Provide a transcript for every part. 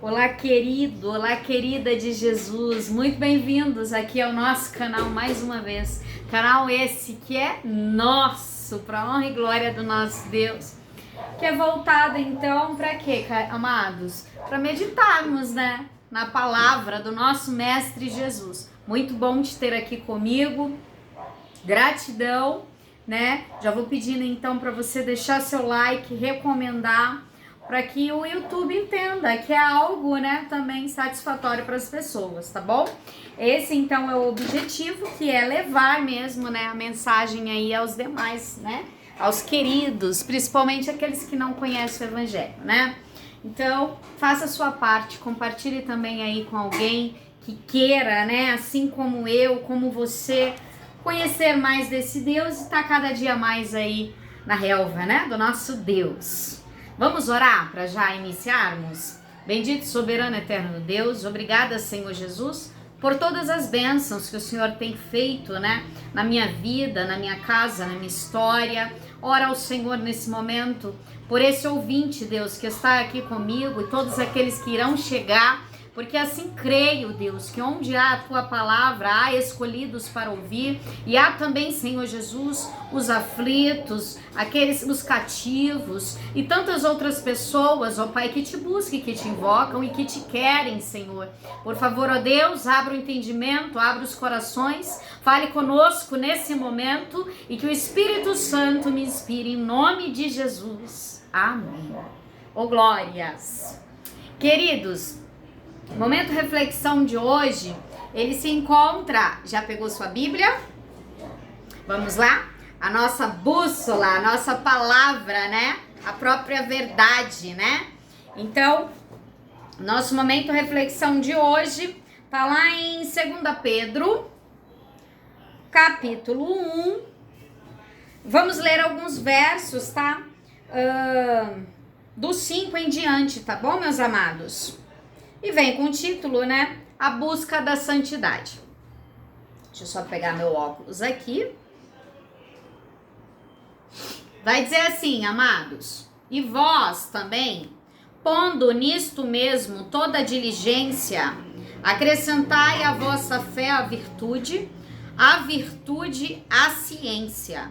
Olá, querido, olá, querida de Jesus, muito bem-vindos aqui ao nosso canal mais uma vez. Canal esse que é nosso, para honra e glória do nosso Deus, que é voltado então para quê, amados? Para meditarmos, né, na palavra do nosso Mestre Jesus. Muito bom te ter aqui comigo, gratidão, né? Já vou pedindo então para você deixar seu like, recomendar, para que o YouTube entenda que é algo, né, também satisfatório para as pessoas, tá bom? Esse então é o objetivo, que é levar mesmo, né, a mensagem aí aos demais, né, aos queridos, principalmente aqueles que não conhecem o Evangelho, né? Então, faça a sua parte, compartilhe também aí com alguém que queira, né, assim como eu, como você, conhecer mais desse Deus e estar cada dia mais aí na relva, né, do nosso Deus. Vamos orar para já iniciarmos? Bendito, soberano, eterno Deus, obrigada, Senhor Jesus, por todas as bênçãos que o Senhor tem feito, né, na minha vida, na minha casa, na minha história. Ora ao Senhor nesse momento, por esse ouvinte, Deus, que está aqui comigo e todos aqueles que irão chegar, porque assim creio, Deus, que onde há a tua palavra, há escolhidos para ouvir, e há também, Senhor Jesus, os aflitos, aqueles, os cativos, e tantas outras pessoas, ó Pai, que te busquem, que te invocam e que te querem, Senhor. Por favor, ó Deus, abra o entendimento, abra os corações, fale conosco nesse momento, e que o Espírito Santo me inspire em nome de Jesus. Amém. Ô glórias. Queridos, o momento reflexão de hoje, ele se encontra, já pegou sua Bíblia? Vamos lá? A nossa bússola, a nossa palavra, né? A própria verdade, né? Então, nosso momento reflexão de hoje tá lá em 2 Pedro, capítulo 1. Vamos ler alguns versos, tá? Do 5 em diante, tá bom, meus amados? E vem com o título, né? A busca da santidade. Deixa eu só pegar meu óculos aqui. Vai dizer assim, amados: e vós também, pondo nisto mesmo toda a diligência, acrescentai à vossa fé a virtude a ciência,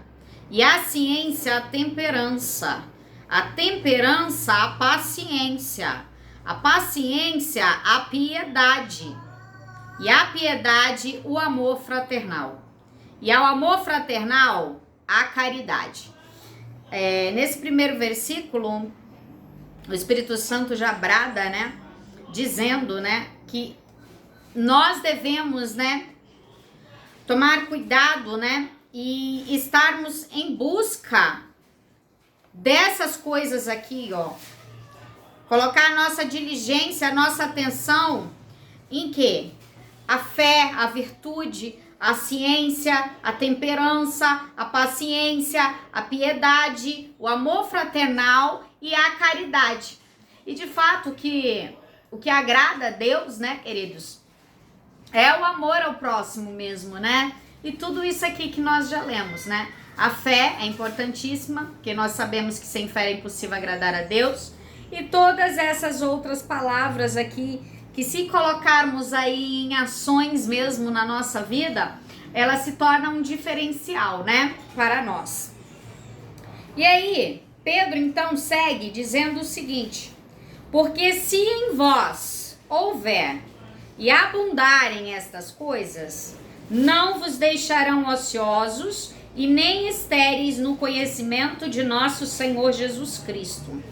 e a ciência a temperança a paciência, a paciência, a piedade, e a piedade, o amor fraternal, e ao amor fraternal, a caridade. Nesse primeiro versículo, o Espírito Santo já brada, né, dizendo, né, que nós devemos, né, tomar cuidado, né, e estarmos em busca dessas coisas aqui, ó. Colocar a nossa diligência, a nossa atenção em quê? A fé, a virtude, a ciência, a temperança, a paciência, a piedade, o amor fraternal e a caridade. E de fato o que agrada a Deus, né, queridos, é o amor ao próximo mesmo, né? E tudo isso aqui que nós já lemos, né? A fé é importantíssima, porque nós sabemos que sem fé é impossível agradar a Deus. E todas essas outras palavras aqui, que se colocarmos aí em ações mesmo na nossa vida, elas se tornam um diferencial, né, para nós. E aí, Pedro então segue dizendo o seguinte: porque se em vós houver e abundarem estas coisas, não vos deixarão ociosos e nem estéreis no conhecimento de nosso Senhor Jesus Cristo.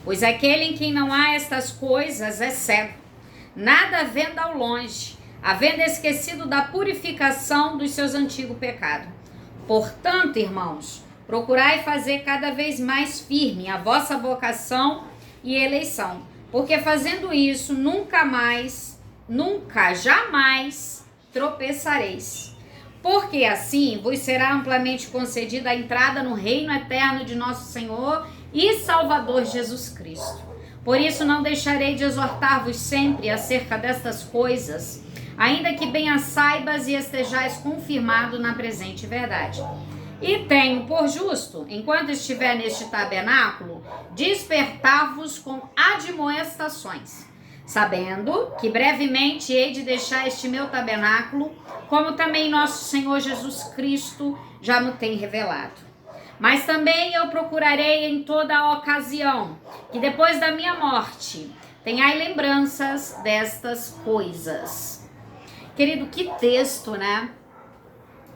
Pois aquele em quem não há estas coisas é cego, nada vendo ao longe, havendo esquecido da purificação dos seus antigos pecados. Portanto, irmãos, procurai fazer cada vez mais firme a vossa vocação e eleição, porque fazendo isso, nunca, jamais tropeçareis. Porque assim vos será amplamente concedida a entrada no reino eterno de nosso Senhor e Salvador Jesus Cristo. Por isso não deixarei de exortar-vos sempre acerca destas coisas, ainda que bem as saibas e estejais confirmado na presente verdade. E tenho por justo, enquanto estiver neste tabernáculo, despertar-vos com admoestações, sabendo que brevemente hei de deixar este meu tabernáculo, como também nosso Senhor Jesus Cristo já me tem revelado. Mas também eu procurarei em toda a ocasião que depois da minha morte tenhai lembranças destas coisas. Querido, que texto, né?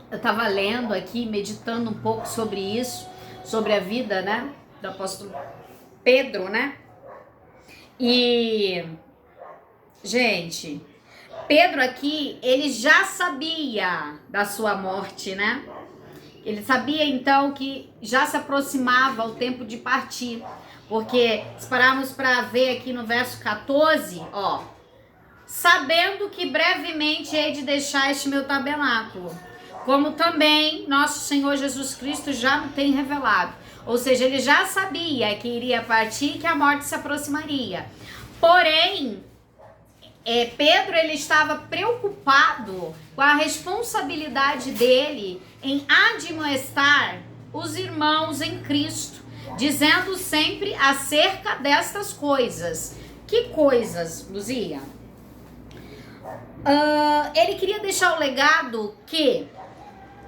Eu estava lendo aqui, meditando um pouco sobre isso, sobre a vida, né, do apóstolo Pedro, né? E, gente, Pedro aqui, ele já sabia da sua morte, né? Ele sabia então que já se aproximava o tempo de partir, porque se pararmos para ver aqui no verso 14, ó, sabendo que brevemente hei de deixar este meu tabernáculo, como também nosso Senhor Jesus Cristo já me tem revelado. Ou seja, ele já sabia que iria partir e que a morte se aproximaria. Porém, Pedro, ele estava preocupado com a responsabilidade dele em admoestar os irmãos em Cristo, dizendo sempre acerca destas coisas. Que coisas, Luzia? Ele queria deixar o legado que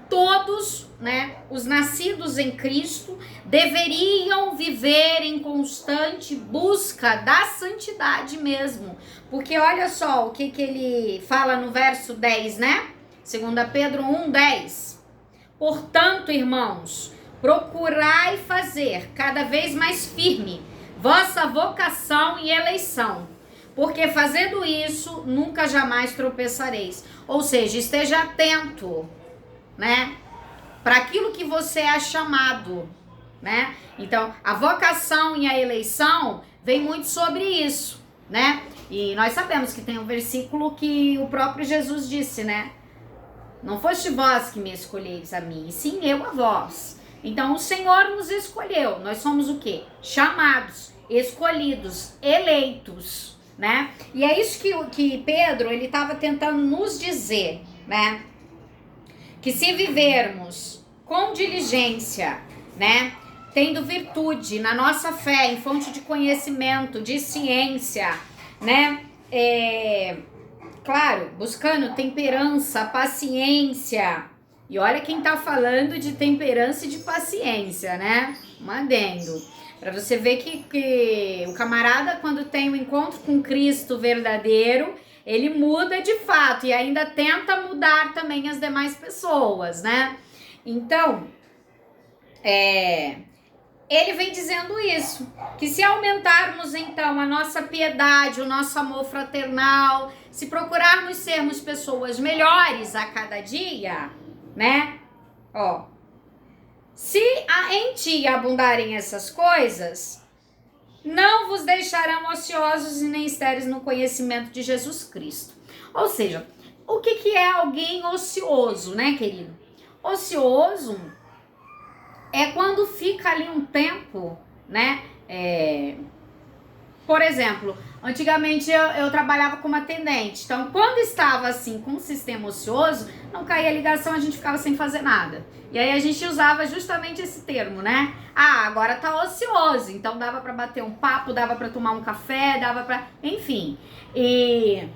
todos, né, os nascidos em Cristo deveriam viver em constante busca da santidade mesmo. Porque olha só o que ele fala no verso 10, né? 2 Pedro 1:10. Portanto, irmãos, procurai fazer cada vez mais firme vossa vocação e eleição, porque fazendo isso nunca jamais tropeçareis. Ou seja, esteja atento, né, para aquilo que você é chamado, né? Então, a vocação e a eleição vem muito sobre isso, né? E nós sabemos que tem um versículo que o próprio Jesus disse, né? Não foste vós que me escolheis a mim, e sim eu a vós. Então, o Senhor nos escolheu. Nós somos o quê? Chamados, escolhidos, eleitos, né? E é isso que Pedro, ele estava tentando nos dizer, né? Que se vivermos com diligência, né, tendo virtude na nossa fé, em fonte de conhecimento, de ciência, né, claro, buscando temperança, paciência. E olha quem tá falando de temperança e de paciência, né? Um adendo. Para você ver que o camarada, quando tem um encontro com Cristo verdadeiro, ele muda de fato e ainda tenta mudar também as demais pessoas, né? Então, ele vem dizendo isso, que se aumentarmos então a nossa piedade, o nosso amor fraternal, se procurarmos sermos pessoas melhores a cada dia, né? Ó, se em ti abundarem essas coisas, não vos deixarão ociosos e nem estéreis no conhecimento de Jesus Cristo. Ou seja, o que é alguém ocioso, né, querido? Ocioso é quando fica ali um tempo, né? Por exemplo, antigamente eu trabalhava como atendente. Então, quando estava assim com o sistema ocioso, não caía ligação, a gente ficava sem fazer nada. E aí a gente usava justamente esse termo, né? Ah, agora tá ocioso. Então dava para bater um papo, dava para tomar um café, dava para, enfim. E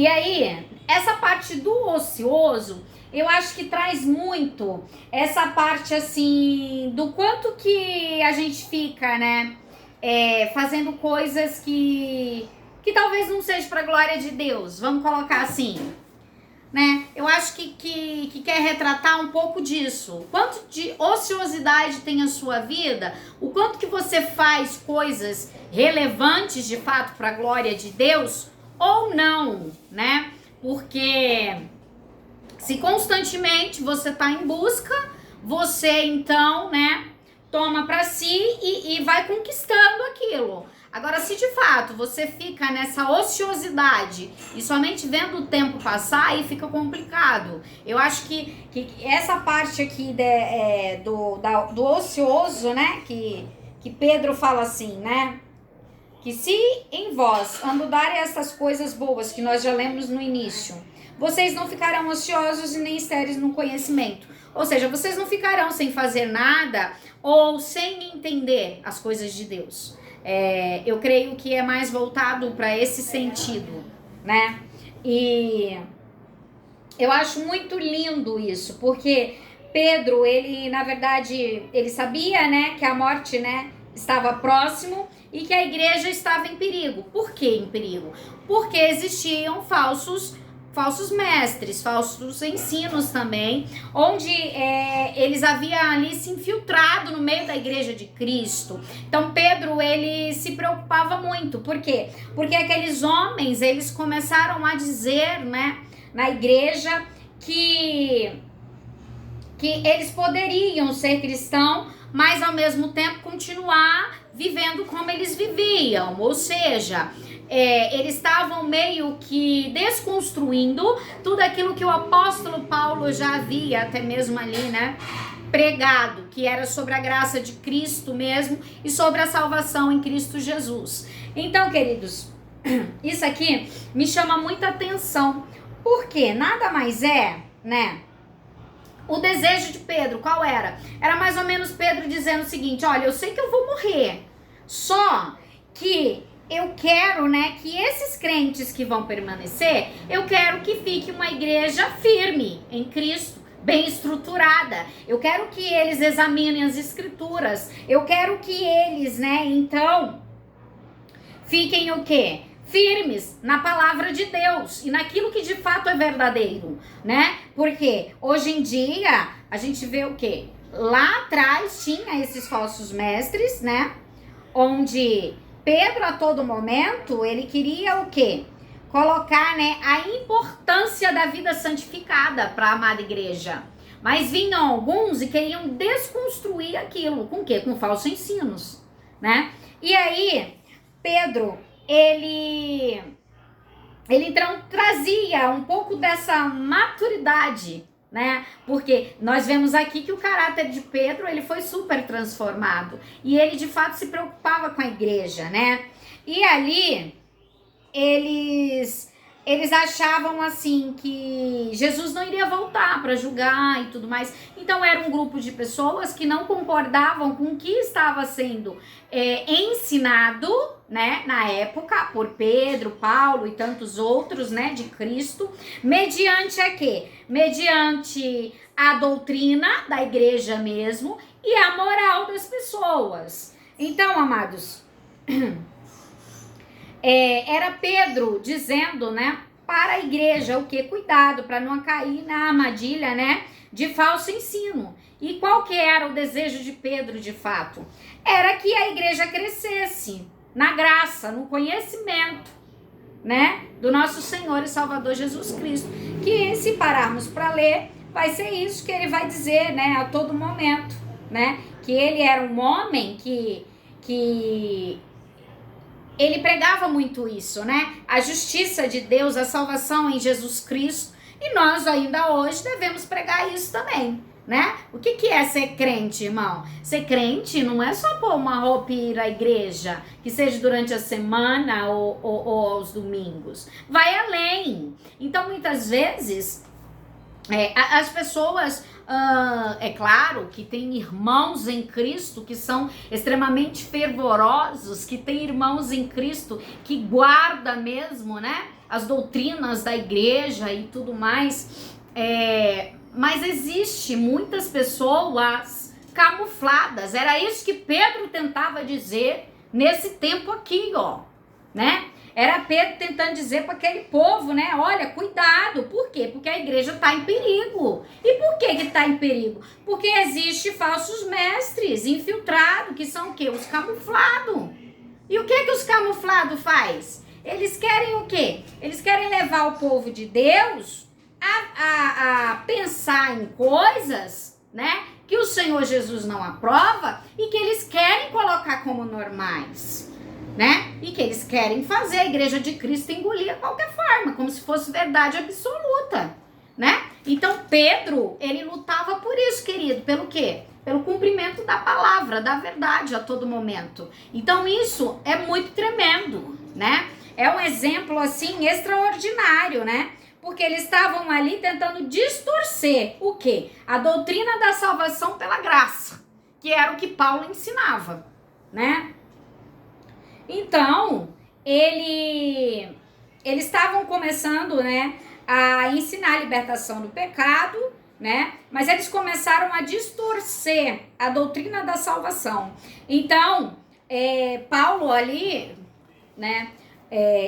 aí, essa parte do ocioso, eu acho que traz muito essa parte assim do quanto que a gente fica, né? Fazendo coisas que talvez não seja para glória de Deus, vamos colocar assim, né? Eu acho que quer retratar um pouco disso. O quanto de ociosidade tem a sua vida, o quanto que você faz coisas relevantes de fato para a glória de Deus ou não, né? Porque se constantemente você está em busca, você então, né, toma para si e vai conquistando aquilo. Agora, se de fato você fica nessa ociosidade e somente vendo o tempo passar, aí fica complicado. Eu acho que essa parte aqui do ocioso, né, que Pedro fala assim, né, que se em vós abundarem essas coisas boas que nós já lemos no início, vocês não ficarão ociosos e nem estéreis no conhecimento. Ou seja, vocês não ficarão sem fazer nada ou sem entender as coisas de Deus. Eu creio que é mais voltado para esse sentido, né? E eu acho muito lindo isso, porque Pedro, ele, na verdade, ele sabia, né, que a morte, né, estava próximo e que a igreja estava em perigo. Por que em perigo? Porque existiam falsos mestres, falsos ensinos também, onde eles haviam ali se infiltrado no meio da igreja de Cristo. Então Pedro, ele se preocupava muito. Por quê? Porque aqueles homens, eles começaram a dizer, né, na igreja que eles poderiam ser cristãos, mas ao mesmo tempo continuar vivendo como eles viviam, ou seja, eles estavam meio que desconstruindo tudo aquilo que o apóstolo Paulo já havia, até mesmo ali, né, pregado, que era sobre a graça de Cristo mesmo e sobre a salvação em Cristo Jesus. Então, queridos, isso aqui me chama muita atenção, porque nada mais é, né, o desejo de Pedro, qual era? Era mais ou menos Pedro dizendo o seguinte: olha, eu sei que eu vou morrer, só que eu quero, né, que esses crentes que vão permanecer, eu quero que fique uma igreja firme em Cristo, bem estruturada. Eu quero que eles examinem as escrituras. Eu quero que eles, né, então, fiquem o quê? Firmes na palavra de Deus e naquilo que de fato é verdadeiro, né? Porque hoje em dia a gente vê o quê? Lá atrás tinha esses falsos mestres, né? Onde Pedro a todo momento ele queria o quê? Colocar, né, a importância da vida santificada para a amada igreja. Mas vinham alguns e queriam desconstruir aquilo. Com o quê? Com falsos ensinos, né? E aí Pedro, ele então trazia um pouco dessa maturidade, né? Porque nós vemos aqui que o caráter de Pedro, ele foi super transformado. E ele, de fato, se preocupava com a igreja, né? E ali, eles achavam assim que Jesus não iria voltar para julgar e tudo mais. Então era um grupo de pessoas que não concordavam com o que estava sendo ensinado, né, na época por Pedro, Paulo e tantos outros, né, de Cristo, mediante a quê? Mediante a doutrina da igreja mesmo e a moral das pessoas. Então, amados, era Pedro dizendo, né, para a igreja o que? Cuidado para não cair na armadilha, né, de falso ensino. E qual que era o desejo de Pedro de fato? Era que a igreja crescesse na graça, no conhecimento, né, do nosso Senhor e Salvador Jesus Cristo. Que se pararmos para ler, vai ser isso que ele vai dizer, né, a todo momento, né, que ele era um homem que ele pregava muito isso, né? A justiça de Deus, a salvação em Jesus Cristo. E nós ainda hoje devemos pregar isso também, né? O que é ser crente, irmão? Ser crente não é só pôr uma roupa e ir à igreja, que seja durante a semana ou aos domingos. Vai além. Então, muitas vezes, as pessoas... é claro que tem irmãos em Cristo que são extremamente fervorosos, que tem irmãos em Cristo que guarda mesmo, né, as doutrinas da igreja e tudo mais, mas existe muitas pessoas camufladas. Era isso que Pedro tentava dizer nesse tempo aqui, ó, né? Era Pedro tentando dizer para aquele povo, né? Olha, cuidado. Por quê? Porque a igreja está em perigo. E por que está em perigo? Porque existe falsos mestres infiltrados, que são o quê? Os camuflados. E o que os camuflados faz? Eles querem o quê? Eles querem levar o povo de Deus a pensar em coisas, né, que o Senhor Jesus não aprova e que eles querem colocar como normais, né? E que eles querem fazer a igreja de Cristo engolir de qualquer forma, como se fosse verdade absoluta, né? Então Pedro, ele lutava por isso, querido, pelo quê? Pelo cumprimento da palavra, da verdade a todo momento. Então isso é muito tremendo, né? É um exemplo assim extraordinário, né? Porque eles estavam ali tentando distorcer o quê? A doutrina da salvação pela graça, que era o que Paulo ensinava, né? Então, eles estavam começando, né, a ensinar a libertação do pecado, né? Mas eles começaram a distorcer a doutrina da salvação. Então, Paulo ali, né,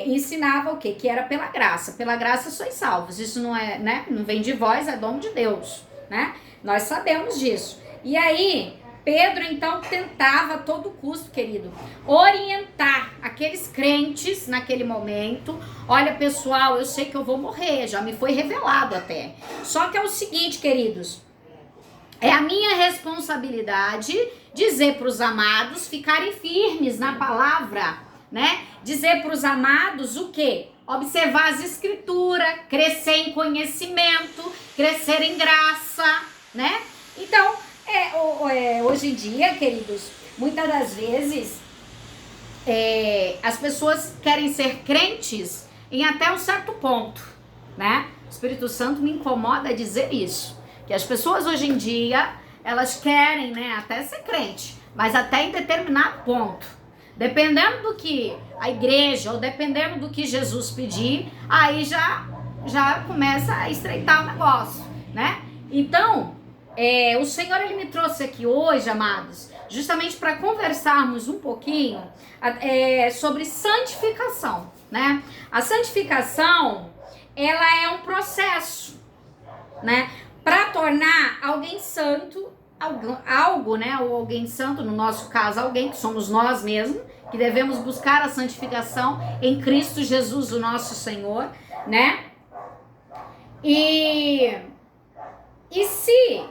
ensinava o quê? Que era pela graça. Pela graça sois salvos. Isso não é, né? Não vem de vós, é dom de Deus, né? Nós sabemos disso. E aí, Pedro, então, tentava a todo custo, querido, orientar aqueles crentes naquele momento. Olha, pessoal, eu sei que eu vou morrer, já me foi revelado até. Só que é o seguinte, queridos, é a minha responsabilidade dizer para os amados ficarem firmes na palavra, né? Dizer para os amados o quê? Observar as escrituras, crescer em conhecimento, crescer em graça, né? Então, hoje em dia, queridos, muitas das vezes as pessoas querem ser crentes em até um certo ponto, né? O Espírito Santo me incomoda dizer isso, que as pessoas hoje em dia, elas querem, né, até ser crente, mas até em determinado ponto. Dependendo do que a igreja, ou dependendo do que Jesus pedir, aí já começa a estreitar o negócio, né? Então, o Senhor, ele me trouxe aqui hoje, amados, justamente para conversarmos um pouquinho sobre santificação, né? A santificação, ela é um processo, né? Para tornar alguém santo, algo, né? Ou alguém santo, no nosso caso, alguém que somos nós mesmos, que devemos buscar a santificação em Cristo Jesus, o nosso Senhor, né? E se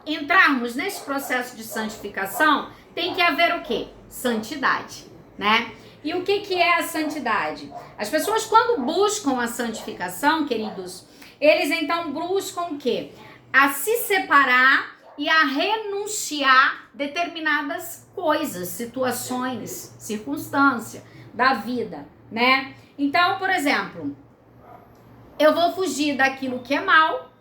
entrarmos nesse processo de santificação, tem que haver o quê? Santidade, né? E o que é a santidade? As pessoas, quando buscam a santificação, queridos, eles então buscam o quê? A se separar e a renunciar determinadas coisas, situações, circunstâncias da vida, né? Então, por exemplo, eu vou fugir daquilo que é mal,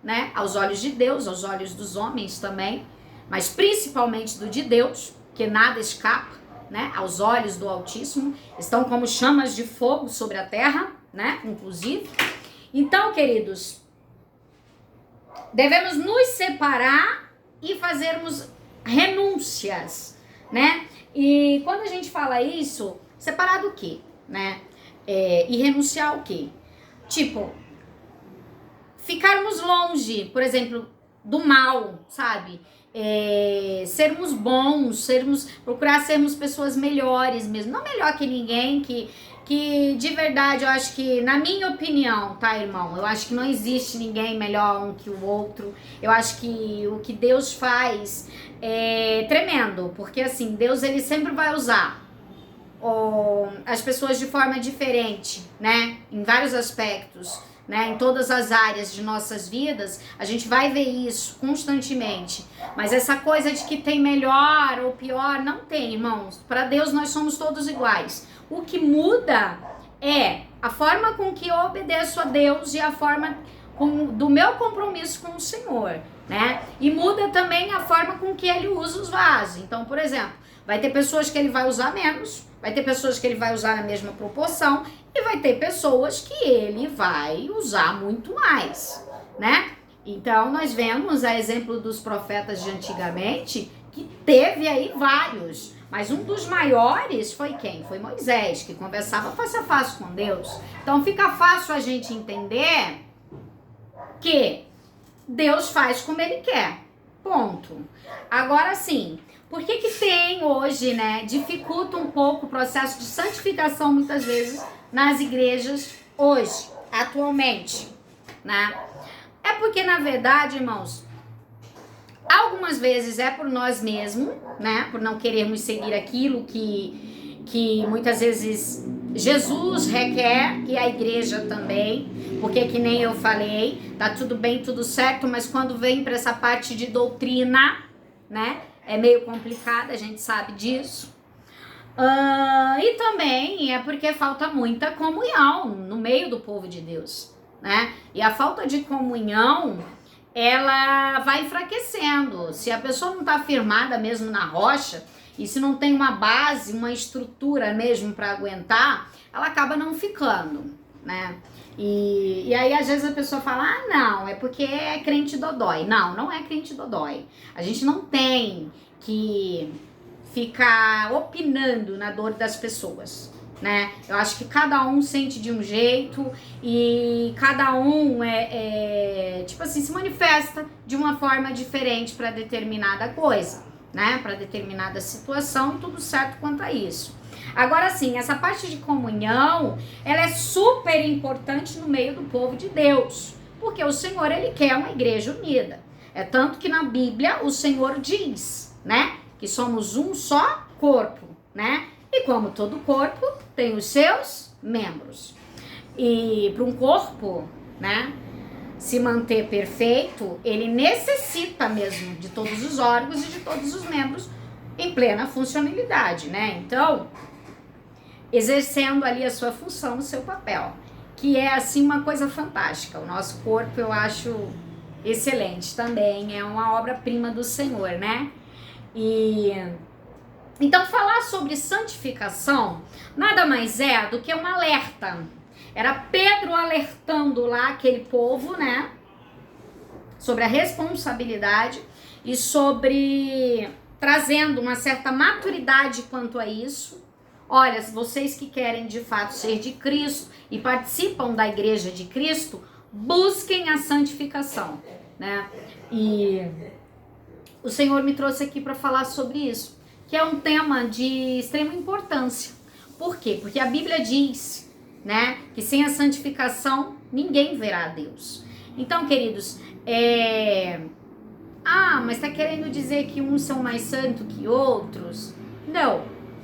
né? Aos olhos de Deus, aos olhos dos homens também, mas principalmente do de Deus, que nada escapa, né? Aos olhos do Altíssimo, estão como chamas de fogo sobre a terra, né? Inclusive. Então, queridos, devemos nos separar e fazermos renúncias, né? E quando a gente fala isso, separar do quê, né? E renunciar ao quê? Tipo, ficarmos longe, por exemplo, do mal, sabe? Sermos bons, procurar sermos pessoas melhores mesmo. Não melhor que ninguém, que de verdade, eu acho que, na minha opinião, tá, irmão? Eu acho que não existe ninguém melhor um que o outro. Eu acho que o que Deus faz é tremendo, porque assim, Deus, ele sempre vai usar as pessoas de forma diferente, né? Em vários aspectos, né? Em todas as áreas de nossas vidas, a gente vai ver isso constantemente. Mas essa coisa de que tem melhor ou pior, não tem, irmãos. Para Deus, nós somos todos iguais. O que muda é a forma com que eu obedeço a Deus e a forma do meu compromisso com o Senhor, né? E muda também a forma com que ele usa os vasos. Então, por exemplo, vai ter pessoas que ele vai usar menos, vai ter pessoas que ele vai usar na mesma proporção e vai ter pessoas que ele vai usar muito mais, né? Então, nós vemos a exemplo dos profetas de antigamente, que teve aí vários. Mas um dos maiores foi quem? Foi Moisés, que conversava face a face com Deus. Então fica fácil a gente entender que Deus faz como ele quer. Ponto. Agora sim, por que tem hoje, né, dificulta um pouco o processo de santificação muitas vezes nas igrejas hoje, atualmente, né? É porque, na verdade, irmãos, algumas vezes é por nós mesmos, né? Por não querermos seguir aquilo que muitas vezes Jesus requer e a igreja também. Porque que nem eu falei, tá tudo bem, tudo certo, mas quando vem para essa parte de doutrina, né? É meio complicado, a gente sabe disso. E também é porque falta muita comunhão no meio do povo de Deus, né? E a falta de comunhão, ela vai enfraquecendo. Se a pessoa não está firmada mesmo na rocha, E se não tem uma base, uma estrutura mesmo para aguentar, ela acaba não ficando, né? E aí às vezes a pessoa fala, ah, não, é porque é crente dodói. Não, não é crente dodói. A gente não tem que ficar opinando na dor das pessoas, né? Eu acho que cada um sente de um jeito e cada um tipo assim, se manifesta de uma forma diferente para determinada coisa, né? Para determinada situação, tudo certo quanto a isso. Agora sim, essa parte de comunhão, ela é super importante no meio do povo de Deus, porque o Senhor, ele quer uma igreja unida. É tanto que na Bíblia o Senhor diz, né, que somos um só corpo, né? E como todo corpo tem os seus membros. E para um corpo, né, se manter perfeito, ele necessita mesmo de todos os órgãos e de todos os membros em plena funcionalidade, né? Então, exercendo ali a sua função, o seu papel, que é assim uma coisa fantástica. O nosso corpo eu acho excelente também, é uma obra-prima do Senhor, né? E então falar sobre santificação nada mais é do que um alerta. Era Pedro alertando lá aquele povo, né, sobre a responsabilidade e sobre trazendo uma certa maturidade quanto a isso. Olha, vocês que querem de fato ser de Cristo e participam da igreja de Cristo, busquem a santificação, né? E o Senhor me trouxe aqui para falar sobre isso, que é um tema de extrema importância. Por quê? Porque a Bíblia diz, né, que sem a santificação ninguém verá a Deus. Então, queridos, mas está querendo dizer que uns são mais santos que outros?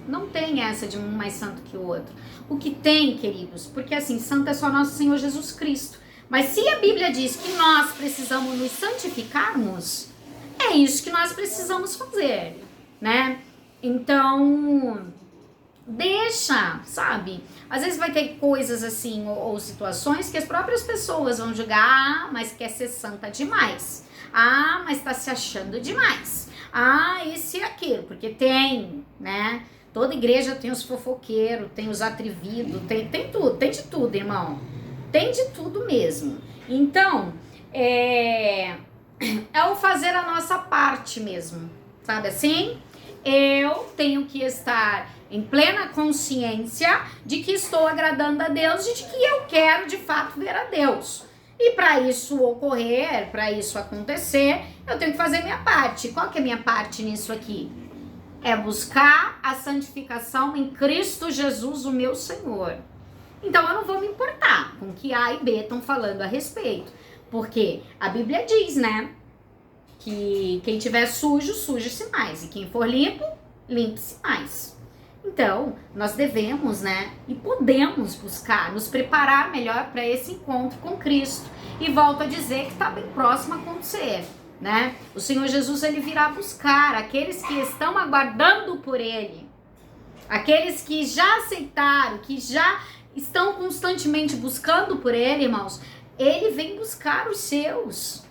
Não tem essa de um mais santo que o outro. O que tem, queridos, porque assim, santo é só nosso Senhor Jesus Cristo. Mas se a Bíblia diz que nós precisamos nos santificarmos, é isso que nós precisamos fazer, né? Então, deixa, sabe? Às vezes vai ter coisas assim, ou situações que as próprias pessoas vão julgar, mas quer ser santa demais. Mas tá se achando demais. Isso e aquilo, porque tem, né? Toda igreja tem os fofoqueiros, tem os atrevidos, tem tudo, tem de tudo, irmão. Tem de tudo mesmo. Então, é o fazer a nossa parte mesmo, sabe assim? Eu tenho que estar em plena consciência de que estou agradando a Deus e de que eu quero de fato ver a Deus. E para isso ocorrer, para isso acontecer, eu tenho que fazer minha parte. Qual que é a minha parte nisso aqui? É buscar a santificação em Cristo Jesus, o meu Senhor. Então eu não vou me importar com o que A e B estão falando a respeito. Porque a Bíblia diz, né, que quem tiver sujo, suje-se mais. E quem for limpo, limpe-se mais. Então, nós devemos, né, e podemos buscar, nos preparar melhor para esse encontro com Cristo. E volto a dizer que está bem próximo a acontecer, né? O Senhor Jesus, ele virá buscar aqueles que estão aguardando por Ele. Aqueles que já aceitaram, que já estão constantemente buscando por Ele, irmãos. Ele vem buscar os seus.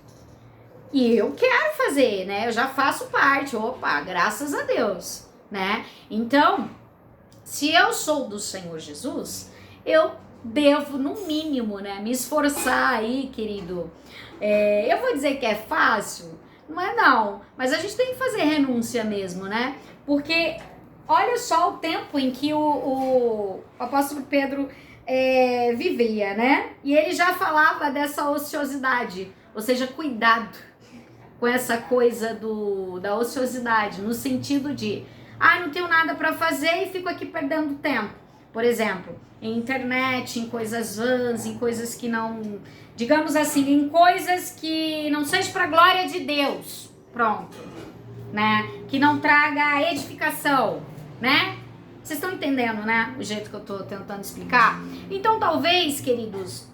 E eu quero fazer, né? Eu já faço parte. Opa, graças a Deus, né? Então, se eu sou do Senhor Jesus, eu devo, no mínimo, né, me esforçar aí, querido. Eu vou dizer que é fácil? Não é não. Mas a gente tem que fazer renúncia mesmo, né? Porque olha só o tempo em que o apóstolo Pedro vivia, né? E ele já falava dessa ociosidade. Ou seja, cuidado com essa coisa da ociosidade, no sentido de não tenho nada para fazer e fico aqui perdendo tempo. Por exemplo, em internet, em coisas vãs, em coisas que não, digamos assim, em coisas que não sejam para a glória de Deus, pronto, né? Que não traga edificação, né? Vocês estão entendendo, né? O jeito que eu tô tentando explicar? Então, talvez, queridos,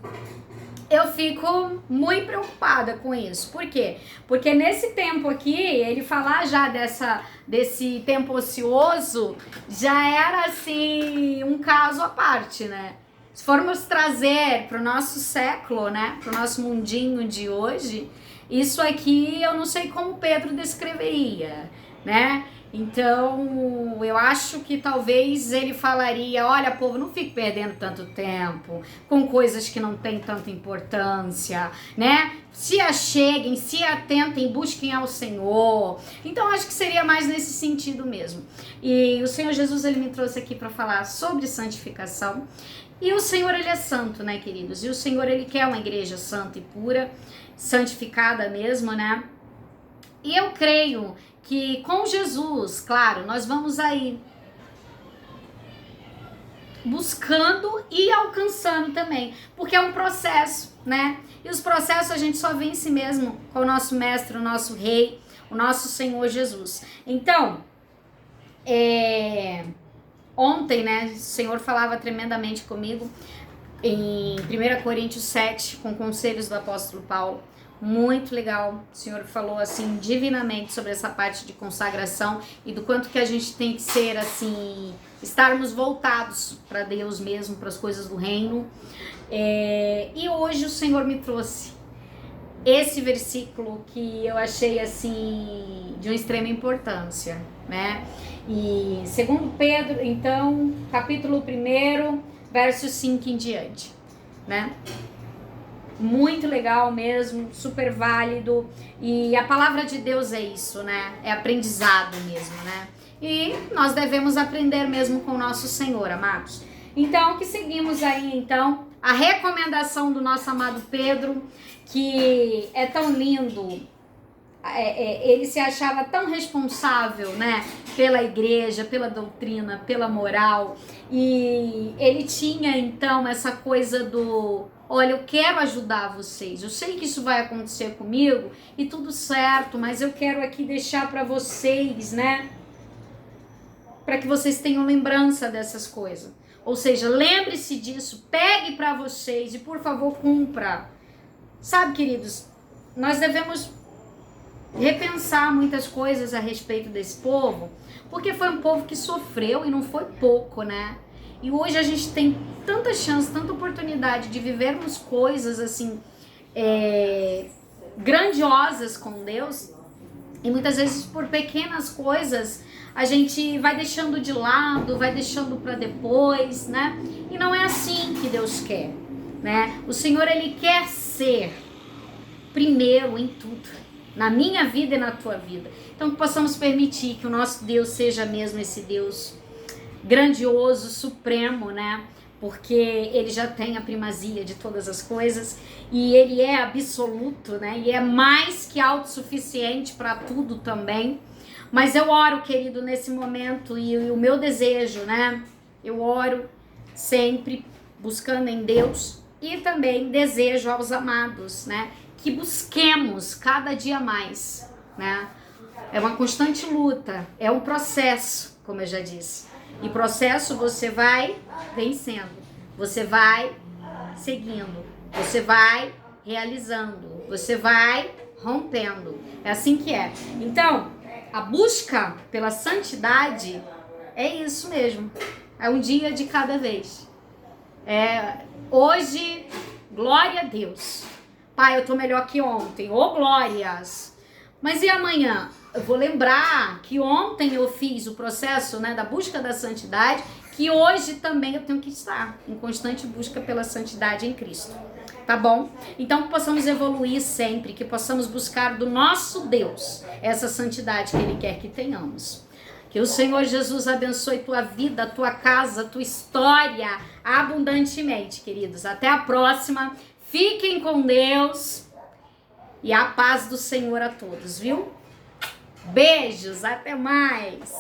eu fico muito preocupada com isso. Por quê? Porque nesse tempo aqui, ele falar já desse tempo ocioso, já era assim, um caso à parte, né? Se formos trazer para o nosso século, né? Para o nosso mundinho de hoje, isso aqui eu não sei como Pedro descreveria. né? Então, eu acho que talvez ele falaria, olha, povo, não fique perdendo tanto tempo com coisas que não têm tanta importância, né? Se acheguem, se atentem, busquem ao Senhor. Então, acho que seria mais nesse sentido mesmo. E o Senhor Jesus, ele me trouxe aqui para falar sobre santificação. E o Senhor, ele é santo, né, queridos? E o Senhor, ele quer uma igreja santa e pura, santificada mesmo, né? E eu creio que com Jesus, claro, nós vamos aí buscando e alcançando também, porque é um processo, né? E os processos a gente só vence mesmo com o nosso mestre, o nosso rei, o nosso Senhor Jesus. Então, ontem, né, o Senhor falava tremendamente comigo em 1 Coríntios 7, com conselhos do apóstolo Paulo. Muito legal, o Senhor falou assim divinamente sobre essa parte de consagração e do quanto que a gente tem que ser assim, estarmos voltados para Deus mesmo, para as coisas do reino. E hoje o Senhor me trouxe esse versículo que eu achei assim de uma extrema importância, né? E segundo Pedro, então, capítulo 1, verso 5 em diante, né? Muito legal mesmo, super válido. E a palavra de Deus é isso, né? É aprendizado mesmo, né? E nós devemos aprender mesmo com o nosso Senhor, amados. Então, que seguimos aí, então, a recomendação do nosso amado Pedro, que é tão lindo. Ele se achava tão responsável, né, pela igreja, pela doutrina, pela moral, e ele tinha então essa coisa do, olha, eu quero ajudar vocês, eu sei que isso vai acontecer comigo e tudo certo, mas eu quero aqui deixar para vocês, né, para que vocês tenham lembrança dessas coisas, ou seja, lembre-se disso, pegue para vocês e por favor cumpra. Sabe, queridos, nós devemos repensar muitas coisas a respeito desse povo, porque foi um povo que sofreu e não foi pouco, né? E hoje a gente tem tanta chance, tanta oportunidade de vivermos coisas assim grandiosas com Deus, e muitas vezes por pequenas coisas a gente vai deixando de lado, vai deixando para depois, né? E não é assim que Deus quer, né? O Senhor, ele quer ser primeiro em tudo, na minha vida e na tua vida. Então que possamos permitir que o nosso Deus seja mesmo esse Deus grandioso, supremo, né? Porque ele já tem a primazia de todas as coisas e ele é absoluto, né? E é mais que autossuficiente para tudo também. Mas eu oro, querido, nesse momento e o meu desejo, né? Eu oro sempre buscando em Deus e também desejo aos amados, né? Que busquemos cada dia mais, né? É uma constante luta, é um processo, como eu já disse. E processo você vai vencendo, você vai seguindo, você vai realizando, você vai rompendo. É assim que é. Então, a busca pela santidade é isso mesmo. É um dia de cada vez. Hoje, glória a Deus. Pai, eu tô melhor que ontem. Ô, glórias! Mas e amanhã? Eu vou lembrar que ontem eu fiz o processo, né, da busca da santidade, que hoje também eu tenho que estar em constante busca pela santidade em Cristo. Tá bom? Então que possamos evoluir sempre, que possamos buscar do nosso Deus essa santidade que Ele quer que tenhamos. Que o Senhor Jesus abençoe tua vida, tua casa, tua história abundantemente, queridos. Até a próxima. Fiquem com Deus e a paz do Senhor a todos, viu? Beijos, até mais!